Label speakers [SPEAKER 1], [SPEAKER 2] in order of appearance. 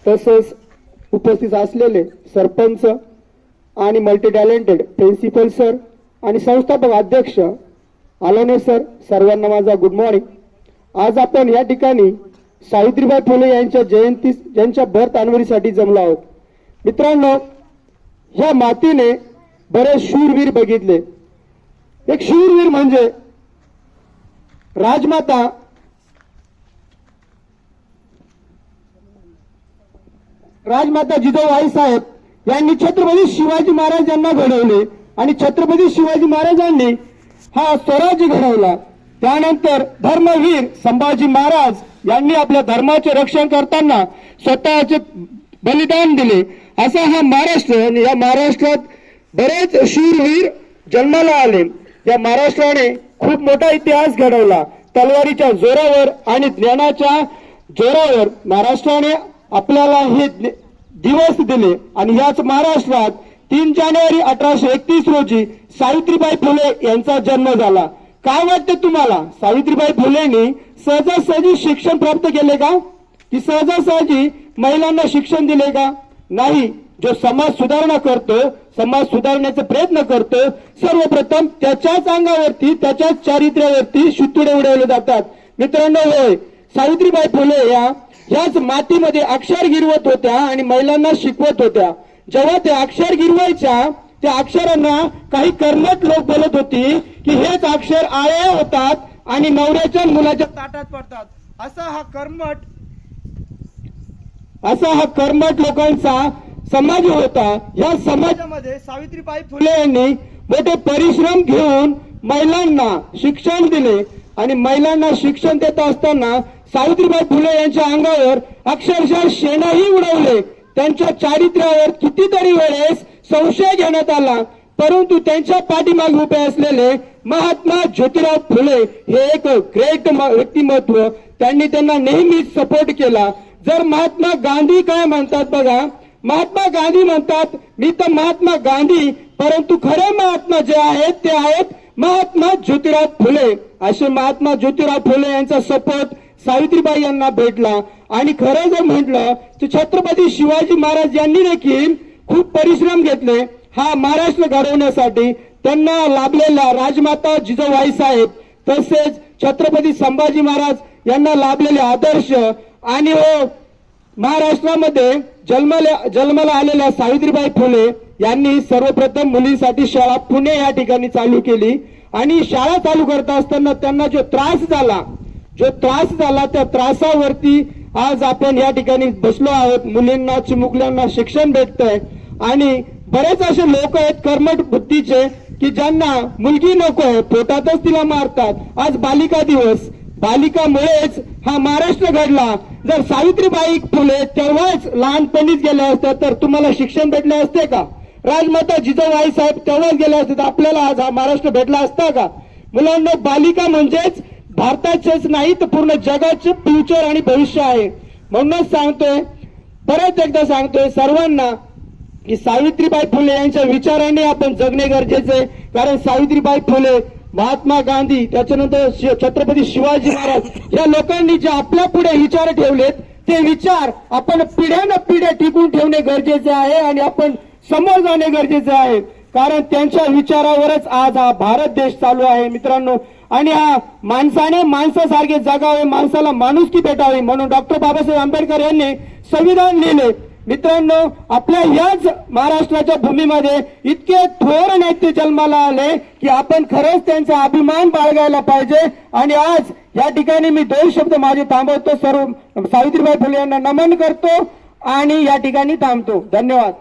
[SPEAKER 1] तसेच उपस्थित असलेले सरपंच आणि मल्टी टॅलेंटेड प्रिन्सिपल सर आणि संस्थापक अध्यक्ष आलोने सर, सर्वांना माझा गुड मॉर्निंग। आज आपण या ठिकाणी सावित्रीबाई फुले यांच्या बर्थ अॅनिव्हर्सरीसाठी जमलो आहोत। मित्रांनो, ह्या मातीने बरेच शूरवीर बघितले। एक शूरवीर म्हणजे राजमाता जिजाऊबाई साहेब यांनी छत्रपती शिवाजी महाराज यांना घडवले आणि छत्रपती शिवाजी महाराजांनी हा स्वराज्य घडवला। त्यानंतर धर्मवीर संभाजी महाराज यांनी आपल्या धर्माचे रक्षण करताना स्वतःचे बलिदान दिले। असा हा महाराष्ट्र, आणि या महाराष्ट्रात बरेच शूरवीर जन्माला आले। या महाराष्ट्राने खूप मोठा इतिहास घडवला। तलवारीच्या जोरावर आणि ज्ञानाच्या जोरावर महाराष्ट्राने आपल्याला हे दिवस दिले आणि याच महाराष्ट्रात 3 जानेवारी 1831 रोजी सावित्रीबाई फुले यांचा जन्म झाला। काय वाटतं तुम्हाला, सावित्रीबाई फुलेंनी सहजासहजी शिक्षण प्राप्त केले का? की सहजासहजी महिलांना शिक्षण दिले का? नाही। जो समाज सुधारणा करतो, समाज सुधारण्याचा प्रयत्न करतो, सर्वप्रथम त्याच्याच अंगावरती, त्याच्याच चारित्र्यावरती शितुडे उडवले जातात। मित्रांनो, होय, सावित्रीबाई फुले याच मातीमध्ये अक्षर गिरवत होत्या आणि महिलांना शिकवत होत्या। जेव्हा ते अक्षर गिरवायच्या, त्या अक्षरांना काही कर्मठ लोक बोलत होती की हेच अक्षर आळ्या होतात आणि नवऱ्याच्या मुलाच्या ताटात पडतात। असा हा कर्मठ लोकांचा समाज होता। या समाजामध्ये सावित्रीबाई फुले यांनी मोठे परिश्रम घेऊन महिलांना शिक्षण दिले आणि महिलांना शिक्षण देत असताना सावित्रीबाई फुले यांच्या अंगावर अक्षरशः शेणाही उडवले। त्यांच्या चारित्र्यावर कितीतरी वेळेस संशय घेण्यात आला, परंतु त्यांच्या पाठीमागे उभे असलेले महात्मा ज्योतिराव फुले हे एक ग्रेट व्यक्तिमत्व, त्यांना नेहमीच सपोर्ट केला। जर महात्मा गांधी काय म्हणतात बघा, महात्मा गांधी म्हणतात मी तर महात्मा गांधी, परंतु खरे महात्मा जे आहेत ते आहेत महात्मा ज्योतिराव फुले। असे महात्मा ज्योतिराव फुले यांचा सपोर्ट सावित्रीबाई यांना भेटला। आणि खरं जर म्हटलं तर छत्रपती शिवाजी महाराज यांनी देखील खूप परिश्रम घेतले हा महाराष्ट्र घडवण्यासाठी। त्यांना लाभलेल्या राजमाता जिजाऊबाई साहेब तसेच छत्रपती संभाजी महाराज यांना लाभलेले आदर्श आणि महाराष्ट्रामध्ये जन्माला आलेल्या सावित्रीबाई फुले यांनी सर्वप्रथम मुलींसाठी शाळा पुणे या ठिकाणी चालू केली। आणि शाळा चालू करत असताना त्यांना जो त्रास झाला त्या त्रासावरती आज आपण या ठिकाणी बसलो आहोत। मुलींना चिमुकल्यांना शिक्षण भेटतंय आणि बरेच असे लोक आहेत कर्मठ बुद्धीचे की ज्यांना मुलगी नकोय, पोटातच तिला मारतात। आज बालिका दिवस, बालिकामुळेच हा महाराष्ट्र घडला। जर सावित्रीबाई फुले तेव्हाच लहानपणीच गेल्या असत्या तर तुम्हाला शिक्षण भेटले असते का? राजमाता जिजाऊबाई साहेब तेव्हाच गेल्या असते तर आपल्याला आज हा महाराष्ट्र भेटला असता का? मुलांना, बालिका म्हणजेच भारताचेच नाही तर पूर्ण जगाचे फ्युचर आणि भविष्य आहे। म्हणूनच सांगतोय, परत एकदा सांगतोय सर्वांना की सावित्रीबाई फुले यांच्या विचारांनी आपण जगणे गरजेचे आहे। कारण सावित्रीबाई फुले, महात्मा गांधी, त्याच्यानंतर छत्रपती शिवाजी महाराज या लोकांनी जे आपल्या पुढे विचार ठेवलेत ते विचार आपण पिढ्यानपिढ्या टिकून ठेवणे गरजेचे आहे आणि आपण समोर जाणे गरजेचे आहे। कारण त्यांच्या विचारावरच आज हा भारत देश चालू आहे मित्रांनो। आणि हा माणसाने माणसासारखे जगावे, माणसाला माणुसकी भेटावी म्हणून डॉक्टर बाबासाहेब आंबेडकर यांनी संविधान लिहिले। मित्रांनो, आपल्या याच महाराष्ट्राच्या भूमीमध्ये इतके थोर नेते जन्माला आले की आपण खरंच त्यांचा अभिमान बाळगायला पाहिजे। आणि आज या ठिकाणी मी 2 शब्द माझे थांबवतो, सर्व सावित्रीबाई फुले यांना नमन करतो आणि या ठिकाणी थांबतो। धन्यवाद।